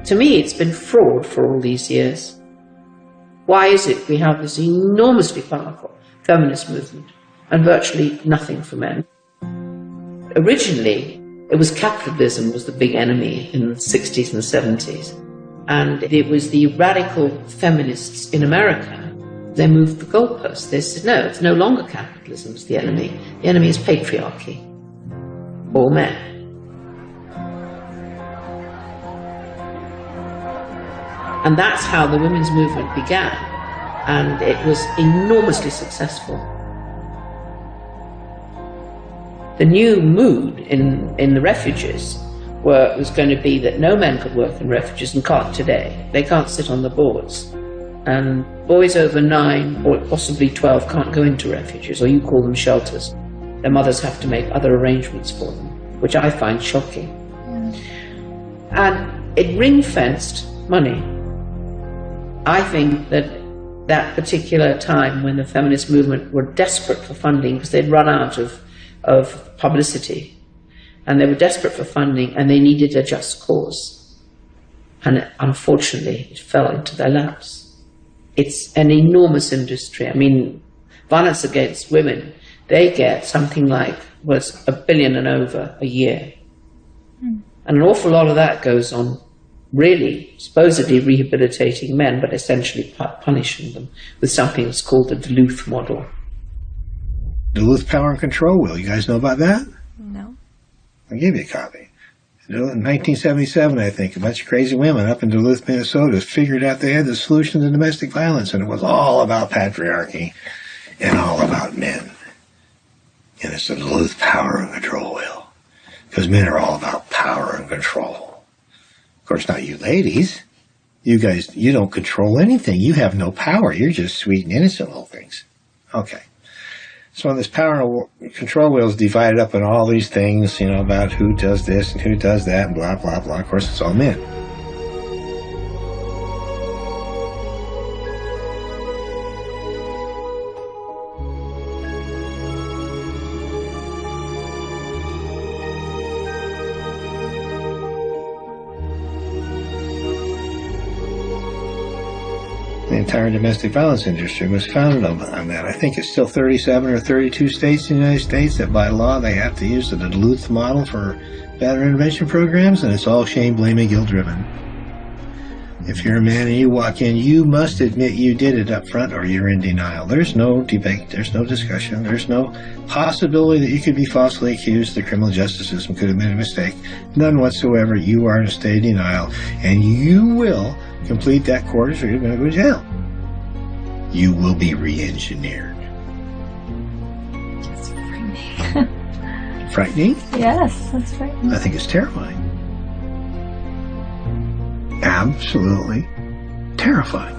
To me, it's been fraud for all these years. Why is it we have this enormously powerful feminist movement and virtually nothing for men? Originally, it was capitalism was the big enemy in the 60s and 70s. And it was the radical feminists in America. They moved the goalposts. They said, no, it's no longer capitalism is the enemy. The enemy is patriarchy. All men. And that's how the women's movement began. And it was enormously successful. The new mood in the refuges was going to be that no men could work in refuges and can't today. They can't sit on the boards. And boys over 9 or possibly 12 can't go into refuges, or you call them shelters. Their mothers have to make other arrangements for them, which I find shocking. And it ring-fenced money. I think that that particular time when the feminist movement were desperate for funding because they'd run out of publicity, and they were desperate for funding and they needed a just cause. And unfortunately, it fell into their laps. It's an enormous industry. I mean, violence against women, they get something like, $1 billion and over a year. And an awful lot of that goes on really supposedly rehabilitating men, but essentially punishing them with something that's called the Duluth model. Duluth Power and Control Wheel. You guys know about that? No. I'll give you a copy. In 1977, I think, a bunch of crazy women up in Duluth, Minnesota figured out they had the solution to domestic violence, and it was all about patriarchy and all about men. And it's the Duluth Power and Control Wheel. Because men are all about power and control. Of course, not you ladies. You guys, you don't control anything. You have no power. You're just sweet and innocent little things. Okay. So this power and control wheel is divided up in all these things, you know, about who does this and who does that and blah, blah, blah. Of course, it's all men. The entire domestic violence industry was founded on that. I think it's still 37 or 32 states in the United States that by law they have to use the Duluth model for battery intervention programs, and it's all shame, blame, and guilt driven. If you're a man and you walk in, you must admit you did it up front or you're in denial. There's no debate, there's no discussion, there's no possibility that you could be falsely accused. The criminal justice system could have made a mistake. None whatsoever. You are in a state of denial, and you will complete that course or you're going to go to jail. You will be re-engineered. That's frightening. Frightening? Yes, that's frightening. I think it's terrifying. Absolutely terrifying.